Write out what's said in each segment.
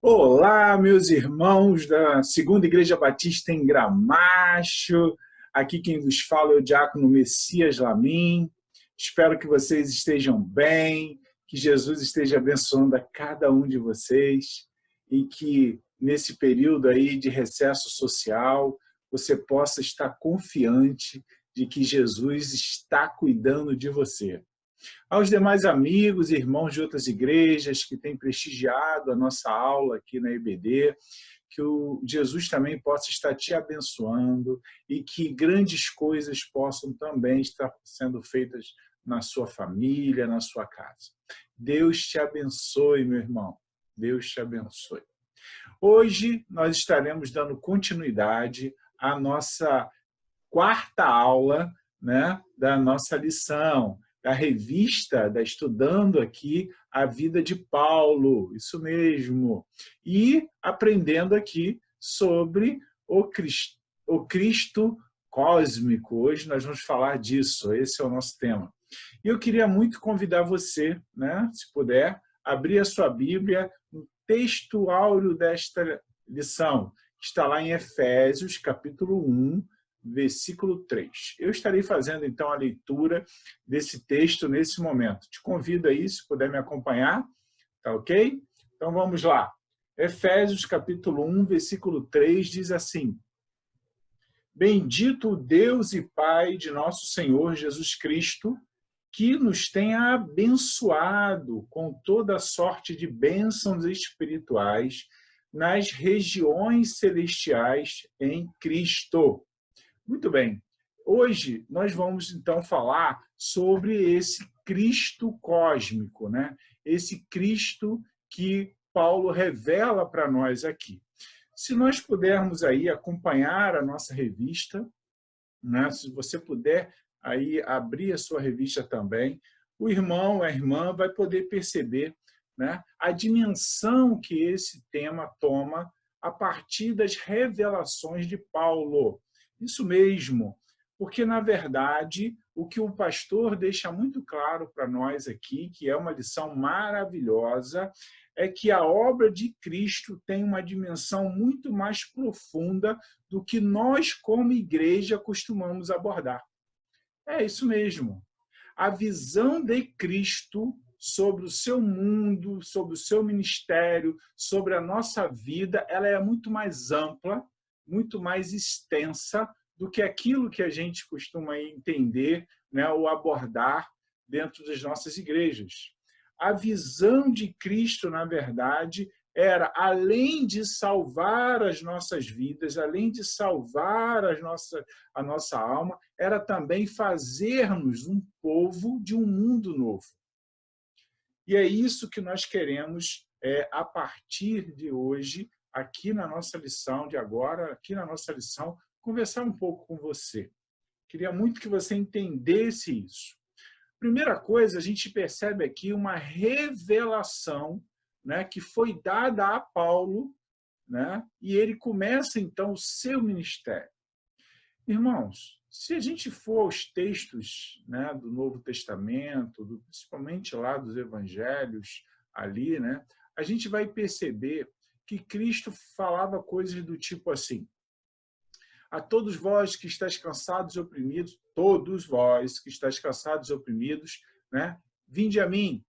Olá, meus irmãos da Segunda Igreja Batista em Gramacho. Aqui quem vos fala é o diácono Messias Lamin. Espero que vocês estejam bem, que Jesus esteja abençoando a cada um de vocês e que nesse período aí de recesso social você possa estar confiante de que Jesus está cuidando de você. Aos demais amigos e irmãos de outras igrejas que têm prestigiado a nossa aula aqui na EBD, que o Jesus também possa estar te abençoando e que grandes coisas possam também estar sendo feitas na sua família, na sua casa. Deus te abençoe, meu irmão. Deus te abençoe. Hoje nós estaremos dando continuidade à nossa quarta aula, né, da nossa lição, da revista, da Estudando aqui a Vida de Paulo, isso mesmo. E aprendendo aqui sobre o Cristo cósmico. Hoje nós vamos falar disso, esse é o nosso tema. E eu queria muito convidar você, né, se puder, abrir a sua Bíblia no texto áureo desta lição, que está lá em Efésios, capítulo 1, versículo 3. Eu estarei fazendo, então, a leitura desse texto nesse momento. Te convido aí, se puder me acompanhar, tá ok? Então, vamos lá. Efésios, capítulo 1, versículo 3, diz assim: Bendito o Deus e Pai de nosso Senhor Jesus Cristo, que nos tenha abençoado com toda sorte de bênçãos espirituais nas regiões celestiais em Cristo. Muito bem. Hoje nós vamos então falar sobre esse Cristo cósmico, né? Esse Cristo que Paulo revela para nós aqui. Se nós pudermos aí acompanhar a nossa revista, né? Se você puder aí abrir a sua revista também, o irmão, a irmã vai poder perceber, né, a dimensão que esse tema toma a partir das revelações de Paulo. Isso mesmo, porque, na verdade, o que o pastor deixa muito claro para nós aqui, que é uma lição maravilhosa, é que a obra de Cristo tem uma dimensão muito mais profunda do que nós, como igreja, costumamos abordar. É isso mesmo. A visão de Cristo sobre o seu mundo, sobre o seu ministério, sobre a nossa vida, ela é muito mais ampla, muito mais extensa do que aquilo que a gente costuma entender, né, ou abordar dentro das nossas igrejas. A visão de Cristo, na verdade, era, além de salvar as nossas vidas, além de salvar a nossa alma, era também fazermos um povo de um mundo novo. E é isso que nós queremos, a partir de hoje, aqui na nossa lição de agora, aqui na nossa lição, conversar um pouco com você. Queria muito que você entendesse isso. Primeira coisa, a gente percebe aqui uma revelação, né, que foi dada a Paulo, né, e ele começa, então, o seu ministério. Irmãos, se a gente for aos textos, né, do Novo Testamento, principalmente lá dos evangelhos, ali, né, a gente vai perceber que Cristo falava coisas do tipo assim: a todos vós que estáis cansados e oprimidos, todos vós que estáis cansados e oprimidos, né? Vinde a mim,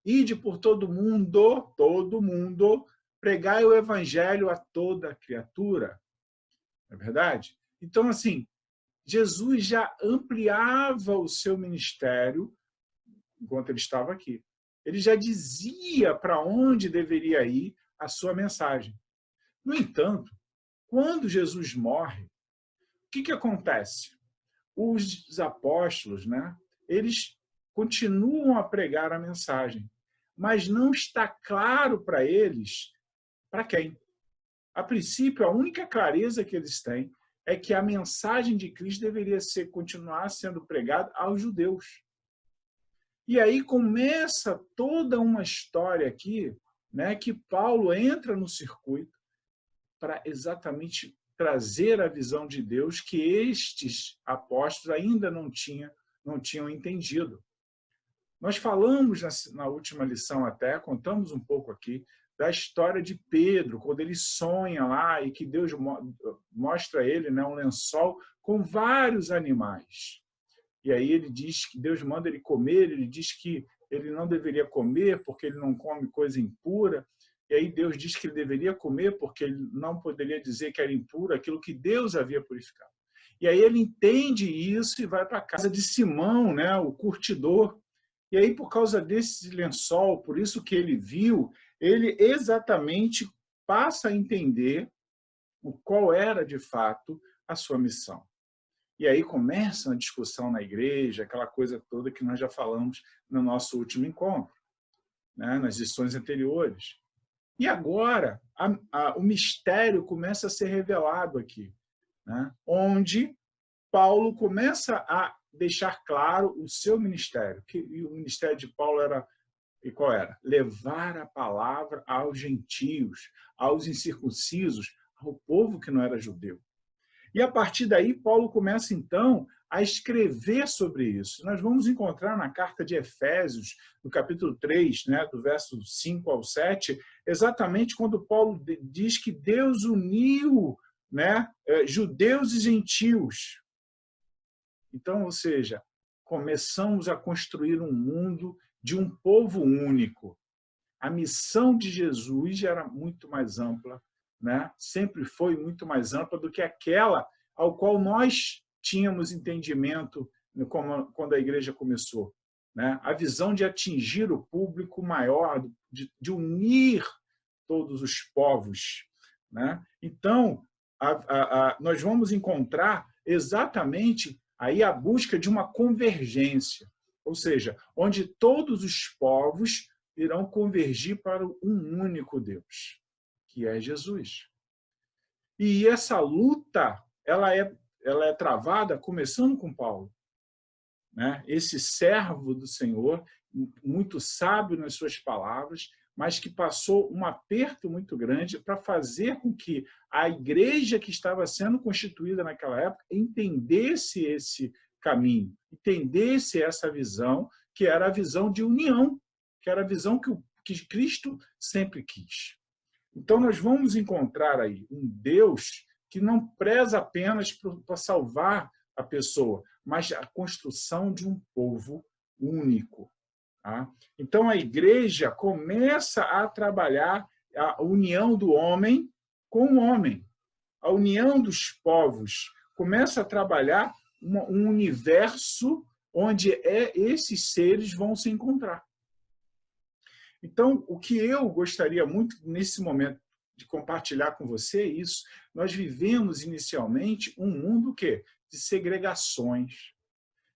ide por todo mundo, pregai o evangelho a toda criatura. Não é verdade? Então, assim, Jesus já ampliava o seu ministério enquanto ele estava aqui. Ele já dizia para onde deveria ir a sua mensagem. No entanto, quando Jesus morre, o que acontece? Os apóstolos, né, eles continuam a pregar a mensagem, mas não está claro para eles para quem. A princípio, a única clareza que eles têm é que a mensagem de Cristo deveria continuar sendo pregada aos judeus. E aí começa toda uma história aqui, né, que Paulo entra no circuito para exatamente trazer a visão de Deus que estes apóstolos ainda não tinham entendido. Nós falamos na última lição até, contamos um pouco aqui, da história de Pedro, quando ele sonha lá e que Deus mostra a ele, né, um lençol com vários animais. E aí ele diz que Deus manda ele comer, ele diz que ele não deveria comer porque ele não come coisa impura. E aí Deus diz que ele deveria comer porque ele não poderia dizer que era impuro aquilo que Deus havia purificado. E aí ele entende isso e vai para a casa de Simão, né, o curtidor. E aí, por causa desse lençol, por isso que ele viu, ele exatamente passa a entender qual era, de fato, a sua missão. E aí começa a discussão na igreja, aquela coisa toda que nós já falamos no nosso último encontro, né, nas lições anteriores. E agora, o mistério começa a ser revelado aqui, né, onde Paulo começa a deixar claro o seu ministério. E o ministério de Paulo era, e qual era? Levar a palavra aos gentios, aos incircuncisos, ao povo que não era judeu. E a partir daí, Paulo começa então a escrever sobre isso. Nós vamos encontrar na carta de Efésios, no capítulo 3, né, do verso 5 ao 7, exatamente quando Paulo diz que Deus uniu, né, judeus e gentios. Então, ou seja, começamos a construir um mundo de um povo único. A missão de Jesus era muito mais ampla, né? Sempre foi muito mais ampla do que aquela ao qual nós tínhamos entendimento quando a igreja começou, né? A visão de atingir o público maior, de unir todos os povos, né? Então, nós vamos encontrar exatamente aí a busca de uma convergência, ou seja, onde todos os povos irão convergir para um único Deus, que é Jesus. E essa luta, ela é travada começando com Paulo, né? Esse servo do Senhor, muito sábio nas suas palavras, mas que passou um aperto muito grande para fazer com que a igreja que estava sendo constituída naquela época entendesse esse caminho, entendesse essa visão, que era a visão de união, que era a visão que Cristo sempre quis. Então, nós vamos encontrar aí um Deus que não preza apenas para salvar a pessoa, mas a construção de um povo único. Tá? Então, a igreja começa a trabalhar a união do homem com o homem, a união dos povos, começa a trabalhar um universo onde esses seres vão se encontrar. Então, o que eu gostaria muito nesse momento de compartilhar com você é isso. Nós vivemos inicialmente um mundo de segregações,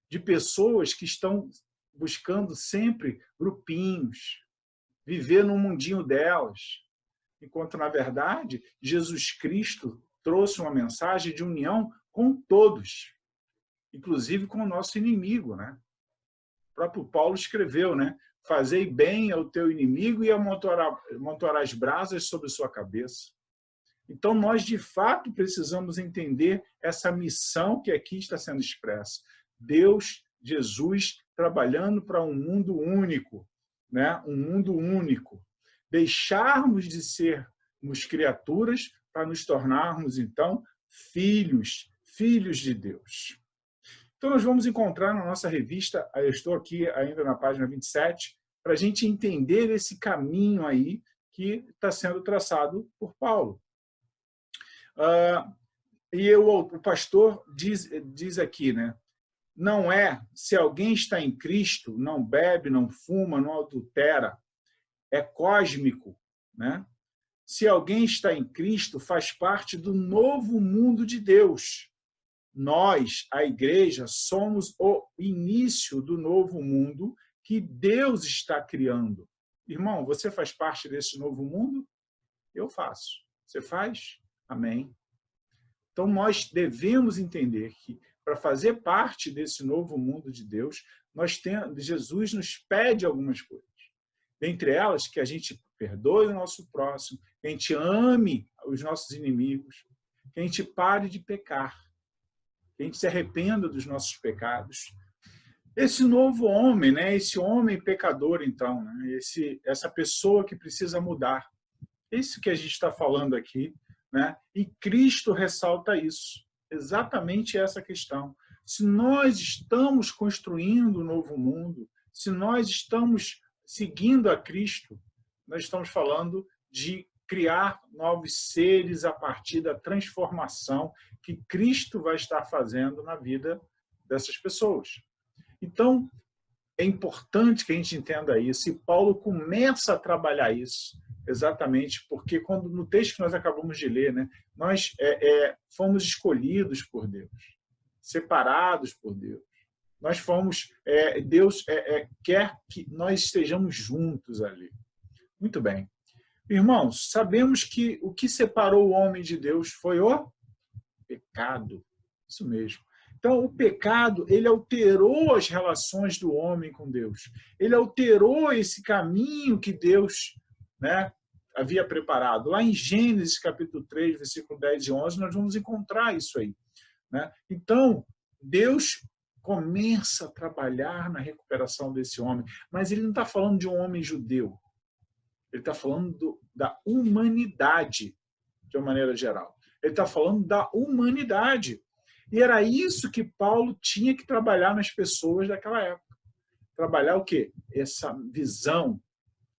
de pessoas que estão buscando sempre grupinhos, viver no mundinho delas, enquanto, na verdade, Jesus Cristo trouxe uma mensagem de união com todos, inclusive com o nosso inimigo, né? O próprio Paulo escreveu, né? Fazei bem ao teu inimigo e amontoarás brasas sobre sua cabeça. Então, nós, de fato, precisamos entender essa missão que aqui está sendo expressa. Deus, Jesus, trabalhando para um mundo único, né? Um mundo único. Deixarmos de sermos criaturas para nos tornarmos, então, filhos de Deus. Então, nós vamos encontrar na nossa revista, eu estou aqui ainda na página 27, para a gente entender esse caminho aí que está sendo traçado por Paulo. O pastor diz aqui, né? Não é, se alguém está em Cristo, não bebe, não fuma, não adultera, é cósmico, né? Se alguém está em Cristo, faz parte do novo mundo de Deus. Nós, a igreja, somos o início do novo mundo que Deus está criando. Irmão, você faz parte desse novo mundo? Eu faço. Você faz? Amém. Então, nós devemos entender que, para fazer parte desse novo mundo de Deus, Jesus nos pede algumas coisas. Dentre elas, que a gente perdoe o nosso próximo, que a gente ame os nossos inimigos, que a gente pare de pecar, que a gente se arrependa dos nossos pecados. esse novo homem, né? Esse homem pecador, então, né? Essa pessoa que precisa mudar. Isso que a gente está falando aqui, né? E Cristo ressalta isso, exatamente essa questão. Se nós estamos construindo um novo mundo, se nós estamos seguindo a Cristo, nós estamos falando de criar novos seres a partir da transformação que Cristo vai estar fazendo na vida dessas pessoas. Então, é importante que a gente entenda isso, e Paulo começa a trabalhar isso, exatamente porque quando no texto que nós acabamos de ler, né, nós fomos escolhidos por Deus, separados por Deus. Nós fomos, Deus quer que nós estejamos juntos ali. Muito bem. Irmãos, sabemos que o que separou o homem de Deus foi o pecado. Isso mesmo. Então, o pecado, ele alterou as relações do homem com Deus. Ele alterou esse caminho que Deus, né, havia preparado. Lá em Gênesis, capítulo 3, versículo 10 e 11, nós vamos encontrar isso aí, né? Então, Deus começa a trabalhar na recuperação desse homem, mas ele não está falando de um homem judeu. Ele está falando da humanidade, de uma maneira geral. Ele está falando da humanidade. E era isso que Paulo tinha que trabalhar nas pessoas daquela época. Trabalhar o quê? Essa visão,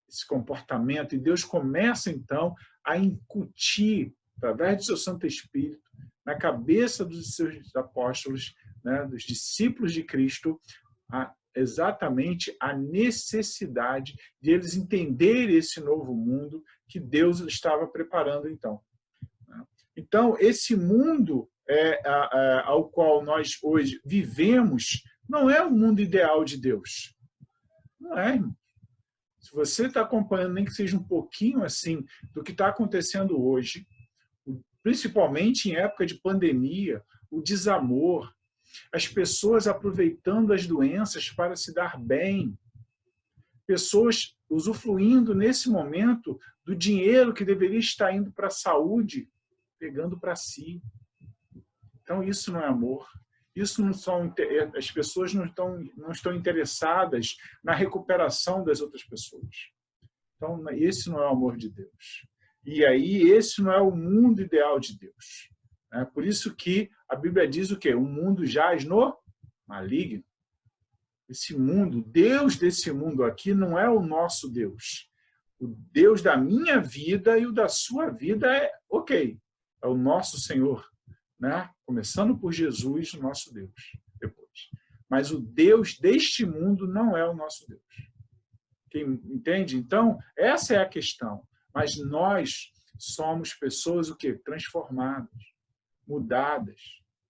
esse comportamento. E Deus começa, então, a incutir, através do seu Santo Espírito, na cabeça dos seus apóstolos, né, dos discípulos de Cristo, exatamente a necessidade de eles entenderem esse novo mundo que Deus estava preparando, então. Então, esse mundo ao qual nós hoje vivemos não é o mundo ideal de Deus. Não é, irmão. Se você está acompanhando, nem que seja um pouquinho assim, do que está acontecendo hoje, principalmente em época de pandemia, o desamor, as pessoas aproveitando as doenças para se dar bem, pessoas usufruindo nesse momento do dinheiro que deveria estar indo para a saúde, pegando para si. Então, isso não é amor. Isso não são, as pessoas não estão interessadas na recuperação das outras pessoas. Então, esse não é o amor de Deus. E aí, esse não é o mundo ideal de Deus. Por isso que a Bíblia diz o quê? O mundo jaz no maligno. Esse mundo, Deus desse mundo aqui não é o nosso Deus. O Deus da minha vida e o da sua vida é ok. É o nosso Senhor. Né? Começando por Jesus, o nosso Deus, depois. Mas o Deus deste mundo não é o nosso Deus. Quem entende? Então, essa é a questão. Mas nós somos pessoas o quê? Transformadas, mudadas,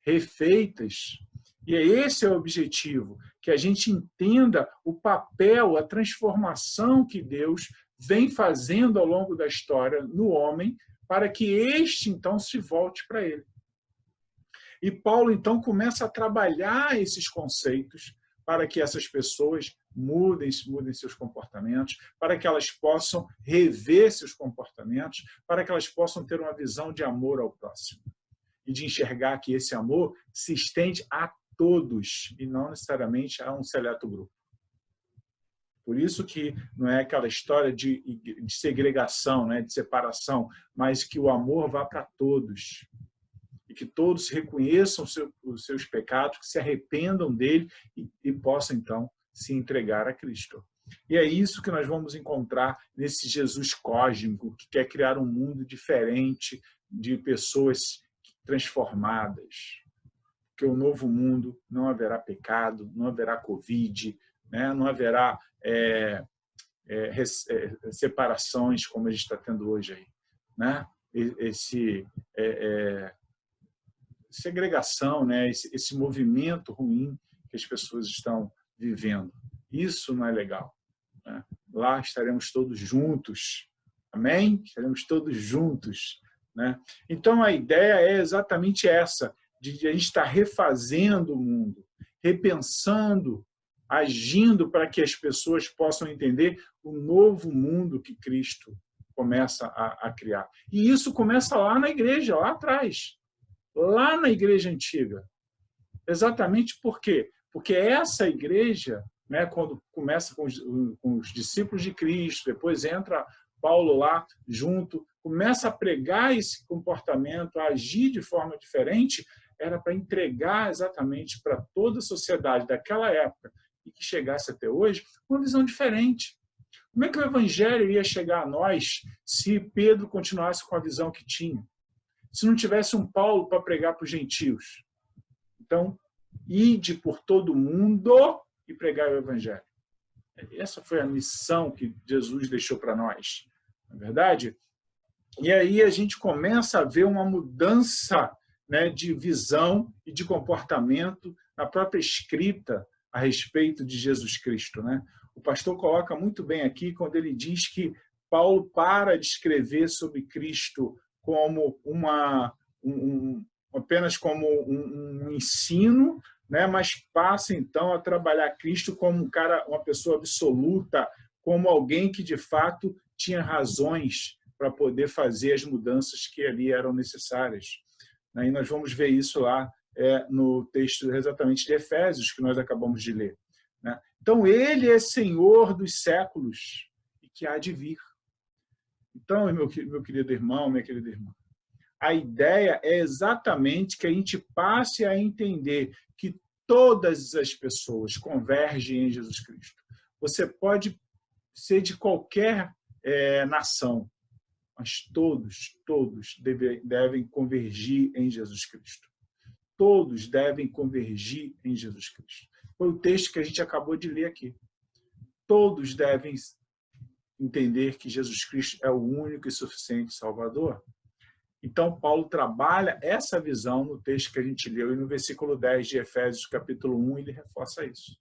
refeitas. E esse é o objetivo, que a gente entenda o papel, a transformação que Deus vem fazendo ao longo da história no homem, para que este, então, se volte para ele. E Paulo, então, começa a trabalhar esses conceitos para que essas pessoas mudem seus comportamentos, para que elas possam rever seus comportamentos, para que elas possam ter uma visão de amor ao próximo. E de enxergar que esse amor se estende a todos, e não necessariamente a um seleto grupo. Por isso que não é aquela história de segregação, né, de separação, mas que o amor vá para todos. E que todos reconheçam os seus pecados, que se arrependam dele e possam, então, se entregar a Cristo. E é isso que nós vamos encontrar nesse Jesus cósmico, que quer criar um mundo diferente de pessoas transformadas. Porque o novo mundo não haverá pecado, não haverá Covid, né? Não haverá separações como a gente está tendo hoje aí, né? Segregação, né? Esse movimento ruim que as pessoas estão vivendo. Isso não é legal. Né? Lá estaremos todos juntos. Amém? Estaremos todos juntos. Né? Então, a ideia é exatamente essa, de a gente estar refazendo o mundo, repensando, agindo para que as pessoas possam entender o novo mundo que Cristo começa a criar. E isso começa lá na igreja, lá atrás. Lá na igreja antiga. Exatamente por quê? Porque essa igreja, né, quando começa com os discípulos de Cristo, depois entra Paulo lá junto, começa a pregar esse comportamento, a agir de forma diferente, era para entregar exatamente para toda a sociedade daquela época e que chegasse até hoje uma visão diferente. Como é que o evangelho ia chegar a nós se Pedro continuasse com a visão que tinha? Se não tivesse um Paulo para pregar para os gentios? Então, ide por todo mundo e pregar o evangelho. Essa foi a missão que Jesus deixou para nós, não é verdade? E aí a gente começa a ver uma mudança, né, de visão e de comportamento na própria escrita a respeito de Jesus Cristo, né? O pastor coloca muito bem aqui quando ele diz que Paulo para de escrever sobre Cristo como apenas como um ensino, né? Mas passa então a trabalhar Cristo como um cara, uma pessoa absoluta, como alguém que de fato tinha razões para poder fazer as mudanças que ali eram necessárias. E nós vamos ver isso lá no texto exatamente de Efésios, que nós acabamos de ler. Então, ele é Senhor dos séculos e que há de vir. Então, meu querido irmão, minha querida irmã, a ideia é exatamente que a gente passe a entender que todas as pessoas convergem em Jesus Cristo. Você pode ser de qualquer nação, mas todos devem convergir em Jesus Cristo. Todos devem convergir em Jesus Cristo. Foi o texto que a gente acabou de ler aqui. Todos devem entender que Jesus Cristo é o único e suficiente Salvador. Então, Paulo trabalha essa visão no texto que a gente leu, e no versículo 10 de Efésios, capítulo 1, ele reforça isso.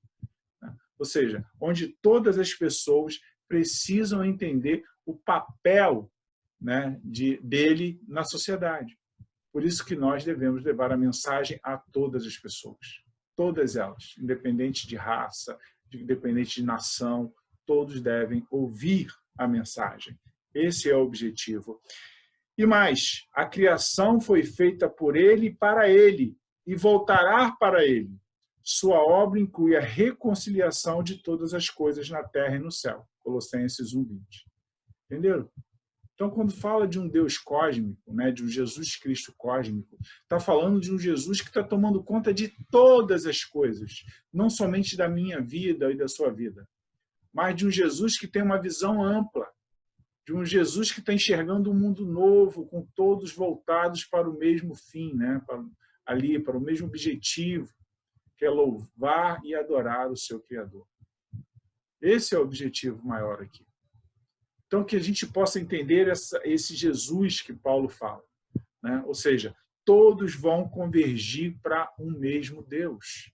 Ou seja, onde todas as pessoas precisam entender o papel, né, dele na sociedade. Por isso que nós devemos levar a mensagem a todas as pessoas. Todas elas, independente de raça, independente de nação, todos devem ouvir a mensagem. Esse é o objetivo. E mais, a criação foi feita por ele e para ele, e voltará para ele. Sua obra inclui a reconciliação de todas as coisas na terra e no céu. Colossenses 1:20. Entenderam? Então, quando fala de um Deus cósmico, né, de um Jesus Cristo cósmico, está falando de um Jesus que está tomando conta de todas as coisas, não somente da minha vida e da sua vida, mas de um Jesus que tem uma visão ampla, de um Jesus que está enxergando um mundo novo, com todos voltados para o mesmo fim, né, para o mesmo objetivo, que é louvar e adorar o seu Criador. Esse é o objetivo maior aqui. Então, que a gente possa entender esse Jesus que Paulo fala, né? Ou seja, todos vão convergir para um mesmo Deus.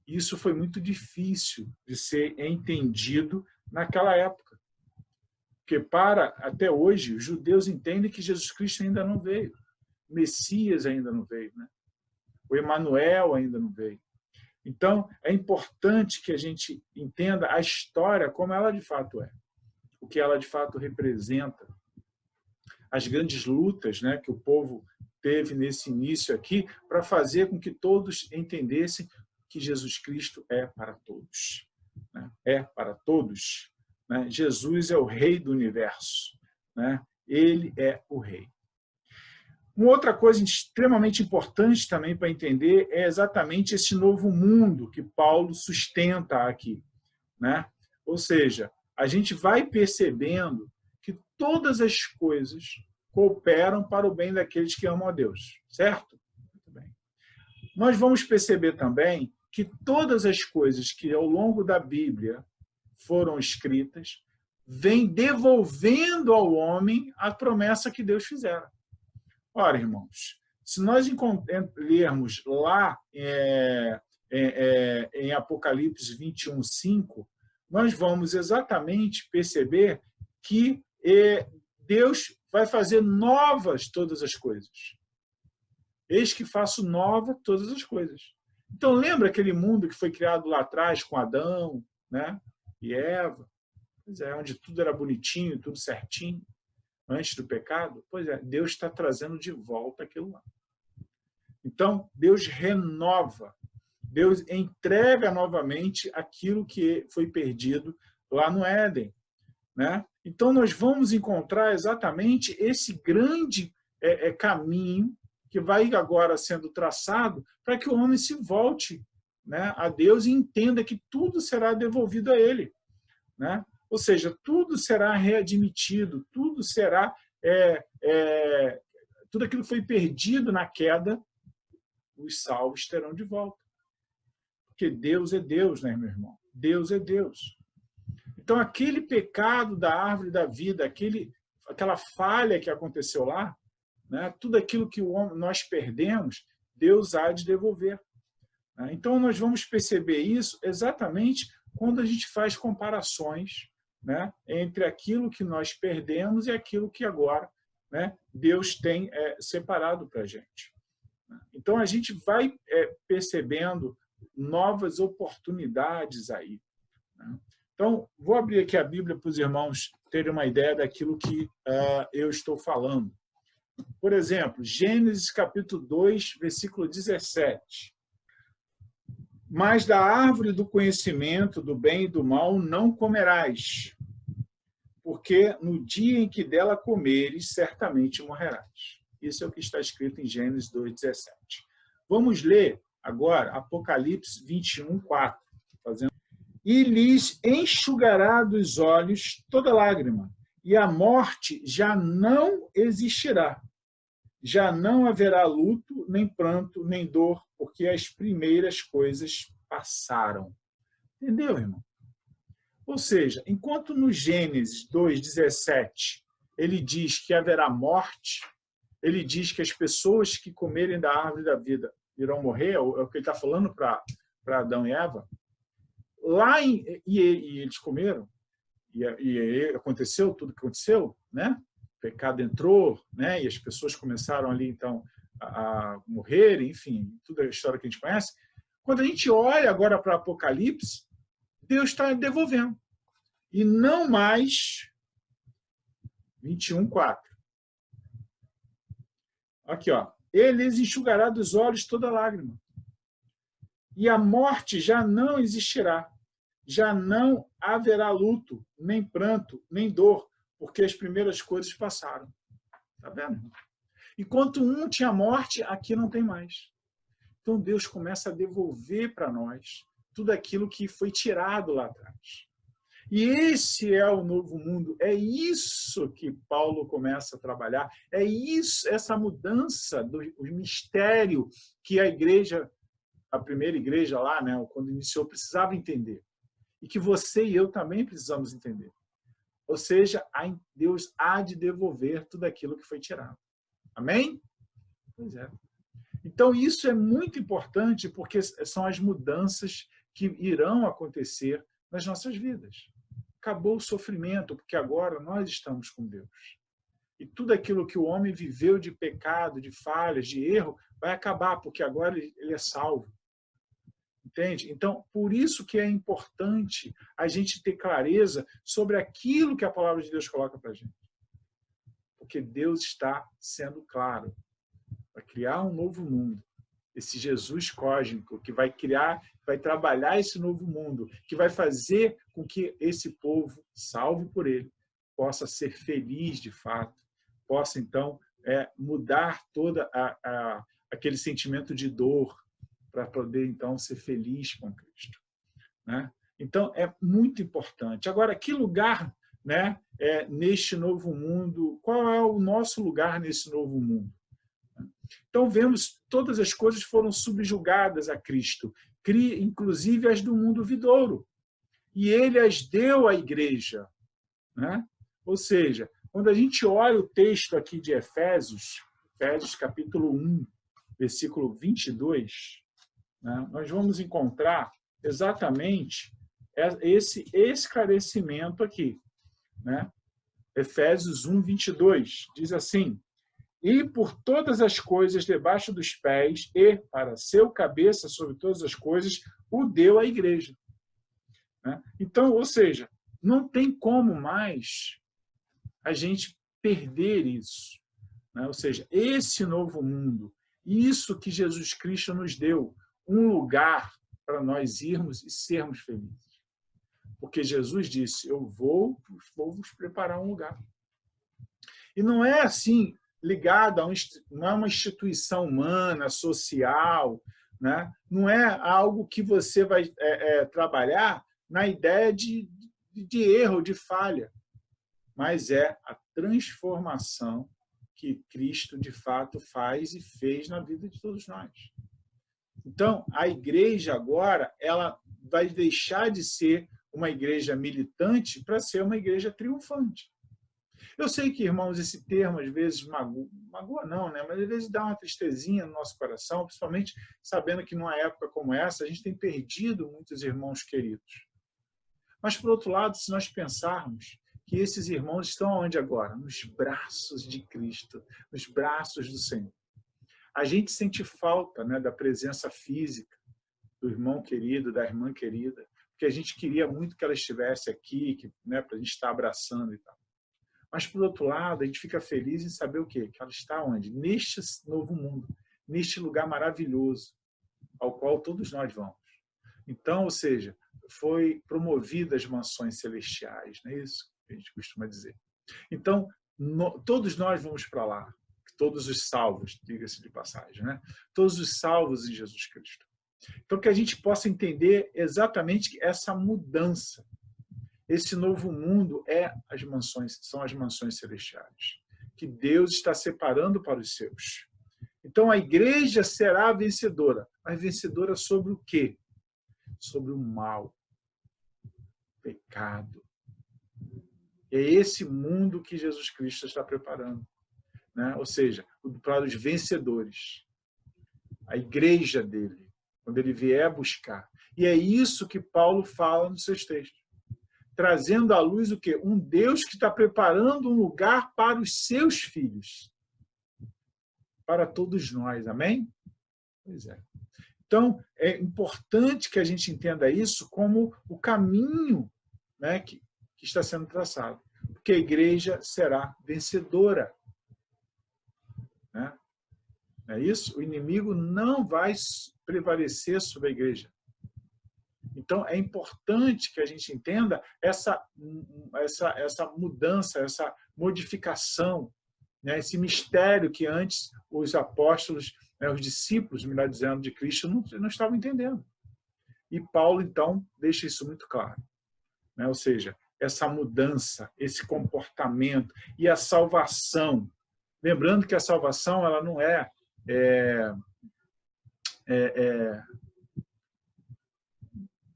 Isso foi muito difícil de ser entendido naquela época. Porque até hoje, os judeus entendem que Jesus Cristo ainda não veio. O Messias ainda não veio, né? O Emanuel ainda não veio. Então, é importante que a gente entenda a história como ela de fato é. O que ela de fato representa, as grandes lutas, né, que o povo teve nesse início aqui, para fazer com que todos entendessem que Jesus Cristo é para todos. Né? É para todos. Né? Jesus é o Rei do universo. Né? Ele é o Rei. Uma outra coisa extremamente importante também para entender é exatamente esse novo mundo que Paulo sustenta aqui. Né? Ou seja, a gente vai percebendo que todas as coisas cooperam para o bem daqueles que amam a Deus, certo? Muito bem. Nós vamos perceber também que todas as coisas que ao longo da Bíblia foram escritas vêm devolvendo ao homem a promessa que Deus fizera. Ora, irmãos, se nós lermos lá em Apocalipse 21:5, nós vamos exatamente perceber que Deus vai fazer novas todas as coisas. Eis que faço nova todas as coisas. Então, lembra aquele mundo que foi criado lá atrás com Adão, né, e Eva? Pois é, onde tudo era bonitinho, tudo certinho, antes do pecado? Pois é, Deus está trazendo de volta aquilo lá. Então, Deus renova. Deus entrega novamente aquilo que foi perdido lá no Éden, né? Então, nós vamos encontrar exatamente esse grande caminho que vai agora sendo traçado para que o homem se volte, né, a Deus e entenda que tudo será devolvido a ele, né? Ou seja, tudo será readmitido, tudo será tudo aquilo que foi perdido na queda, os salvos terão de volta. Porque Deus é Deus, né, meu irmão? Deus é Deus. Então, aquele pecado da árvore da vida, aquela falha que aconteceu lá, né, tudo aquilo que nós perdemos, Deus há de devolver. Então, nós vamos perceber isso exatamente quando a gente faz comparações, né, entre aquilo que nós perdemos e aquilo que agora, né, Deus tem separado para a gente. Então, a gente vai percebendo novas oportunidades aí, né? Então, vou abrir aqui a Bíblia para os irmãos terem uma ideia daquilo que eu estou falando. Por exemplo, Gênesis capítulo 2, versículo 17. Mas da árvore do conhecimento do bem e do mal não comerás, porque no dia em que dela comeres, certamente morrerás. Isso é o que está escrito em Gênesis 2:17. Vamos ler agora Apocalipse 21:4. E lhes enxugará dos olhos toda lágrima, e a morte já não existirá. Já não haverá luto, nem pranto, nem dor, porque as primeiras coisas passaram. Entendeu, irmão? Ou seja, enquanto no Gênesis 2:17 ele diz que haverá morte, ele diz que as pessoas que comerem da árvore da vida irão morrer, é o que ele está falando para Adão e Eva. Lá e eles comeram, e aconteceu tudo o que aconteceu, né? O pecado entrou, né? E as pessoas começaram ali, então, a morrer, enfim, toda a história que a gente conhece. Quando a gente olha agora para Apocalipse, Deus está devolvendo. E não mais 21:4. Aqui, ó. Ele lhes enxugará dos olhos toda lágrima. E a morte já não existirá. Já não haverá luto, nem pranto, nem dor, porque as primeiras coisas passaram. Está vendo? Enquanto um tinha morte, aqui não tem mais. Então Deus começa a devolver para nós tudo aquilo que foi tirado lá atrás. E esse é o novo mundo. É isso que Paulo começa a trabalhar. É isso, essa mudança do mistério que a igreja, a primeira igreja lá, né, quando iniciou, precisava entender. E que você e eu também precisamos entender. Ou seja, Deus há de devolver tudo aquilo que foi tirado. Amém? Pois é. Então, isso é muito importante porque são as mudanças que irão acontecer nas nossas vidas. Acabou o sofrimento, porque agora nós estamos com Deus. E tudo aquilo que o homem viveu de pecado, de falhas, de erro, vai acabar, porque agora ele é salvo. Entende? Então, por isso que é importante a gente ter clareza sobre aquilo que a palavra de Deus coloca para a gente. Porque Deus está sendo claro para criar um novo mundo. Esse Jesus cósmico que vai criar, vai trabalhar esse novo mundo, que vai fazer com que esse povo, salvo por ele, possa ser feliz de fato, possa então mudar toda aquele sentimento de dor, para poder, então, ser feliz com Cristo, né? Então, é muito importante. Agora, que lugar, né, neste novo mundo? Qual é o nosso lugar nesse novo mundo? Então, vemos todas as coisas foram subjugadas a Cristo, inclusive as do mundo vindouro. E ele as deu à igreja, né? Ou seja, quando a gente olha o texto aqui de Efésios capítulo 1, versículo 22, né, nós vamos encontrar exatamente esse esclarecimento aqui, né? Efésios 1, 22, diz assim: e por todas as coisas debaixo dos pés e para seu cabeça sobre todas as coisas o deu à igreja, né? Então, ou seja, não tem como mais a gente perder isso, né? Ou seja, esse novo mundo, isso que Jesus Cristo nos deu, um lugar, para nós irmos e sermos felizes. Porque Jesus disse, eu vou vos preparar um lugar. E não é assim, ligado não é uma instituição humana, social, né? Não é algo que você vai trabalhar na ideia de erro, de falha, mas é a transformação que Cristo, de fato, faz e fez na vida de todos nós. Então, a igreja agora ela vai deixar de ser uma igreja militante para ser uma igreja triunfante. Eu sei que, irmãos, esse termo às vezes magoa não, né? Mas às vezes dá uma tristezinha no nosso coração, principalmente sabendo que numa época como essa a gente tem perdido muitos irmãos queridos. Mas, por outro lado, se nós pensarmos que esses irmãos estão onde agora? Nos braços de Cristo, nos braços do Senhor. A gente sente falta, né, da presença física do irmão querido, da irmã querida, porque a gente queria muito que ela estivesse aqui, né, para a gente estar abraçando e tal. Mas, por outro lado, a gente fica feliz em saber o quê? Que ela está onde? Neste novo mundo, neste lugar maravilhoso, ao qual todos nós vamos. Então, ou seja, foi promovida as mansões celestiais, não é isso que a gente costuma dizer. Então, todos nós vamos para lá, todos os salvos, diga-se de passagem, né? Todos os salvos em Jesus Cristo. Então, que a gente possa entender exatamente essa mudança. Esse novo mundo são as mansões celestiais, que Deus está separando para os seus. Então, a igreja será vencedora, mas vencedora sobre o quê? Sobre o mal, o pecado. É esse mundo que Jesus Cristo está preparando, né? Ou seja, para os vencedores. A igreja dele, quando ele vier buscar. E é isso que Paulo fala nos seus textos. Trazendo à luz o quê? Um Deus que está preparando um lugar para os seus filhos. Para todos nós, amém? Pois é. Então, é importante que a gente entenda isso como o caminho, né, que está sendo traçado. Porque a igreja será vencedora. Né? É isso? O inimigo não vai prevalecer sobre a igreja. Então, é importante que a gente entenda essa mudança, essa modificação, né? Esse mistério que antes os apóstolos, né, os discípulos, melhor dizendo, de Cristo, não estavam entendendo. E Paulo, então, deixa isso muito claro. Né? Ou seja, essa mudança, esse comportamento e a salvação. Lembrando que a salvação ela não é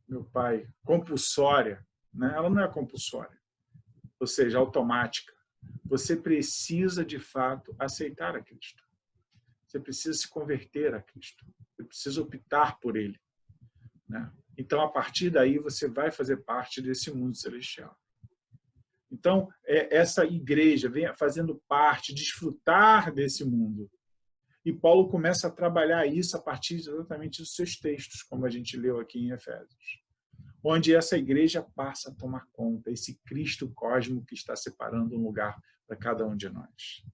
meu pai, compulsória, né? Ela não é compulsória, ou seja, automática. Você precisa, de fato, aceitar a Cristo. Você precisa se converter a Cristo. Você precisa optar por Ele. Né? Então, a partir daí, você vai fazer parte desse mundo celestial. Então, essa igreja vem fazendo parte, desfrutar desse mundo. E Paulo começa a trabalhar isso a partir exatamente dos seus textos, como a gente leu aqui em Efésios. Onde essa igreja passa a tomar conta, esse Cristo cósmico que está separando um lugar para cada um de nós.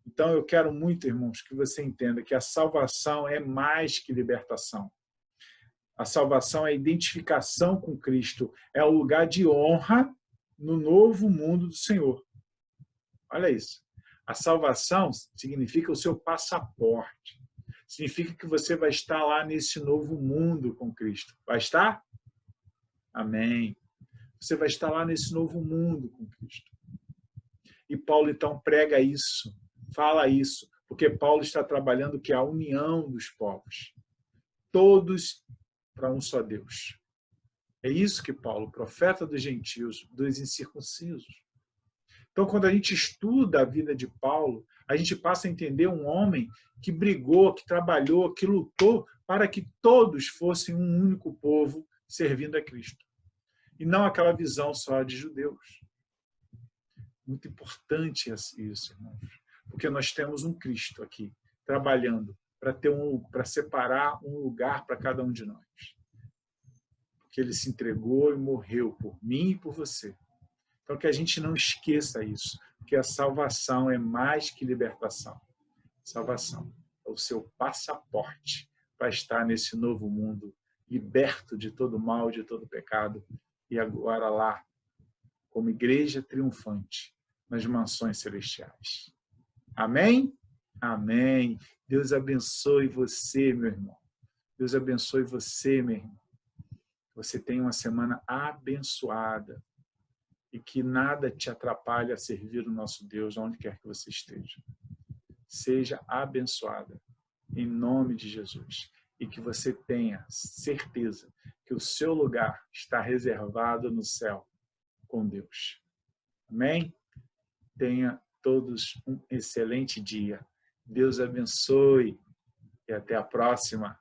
Então, eu quero muito, irmãos, que você entenda que a salvação é mais que libertação. A salvação é a identificação com Cristo, é o lugar de honra no novo mundo do Senhor. Olha isso. A salvação significa o seu passaporte. Significa que você vai estar lá nesse novo mundo com Cristo. Vai estar? Amém. Você vai estar lá nesse novo mundo com Cristo. E Paulo, então, prega isso, fala isso, porque Paulo está trabalhando que é a união dos povos. Todos para um só Deus. É isso que Paulo, profeta dos gentios, dos incircuncisos. Então, quando a gente estuda a vida de Paulo, a gente passa a entender um homem que brigou, que trabalhou, que lutou para que todos fossem um único povo servindo a Cristo. E não aquela visão só de judeus. Muito importante isso, irmãos. Porque nós temos um Cristo aqui, trabalhando para separar um lugar para cada um de nós. Porque ele se entregou e morreu por mim e por você. Então, que a gente não esqueça isso, que a salvação é mais que libertação. Salvação é o seu passaporte para estar nesse novo mundo liberto de todo mal, de todo pecado, e agora lá, como igreja triunfante, nas mansões celestiais. Amém? Amém. Deus abençoe você, meu irmão. Deus abençoe você, meu irmão. Você tem uma semana abençoada e que nada te atrapalhe a servir o nosso Deus, onde quer que você esteja. Seja abençoada, em nome de Jesus. E que você tenha certeza que o seu lugar está reservado no céu com Deus. Amém? Tenha todos um excelente dia. Deus abençoe e até a próxima.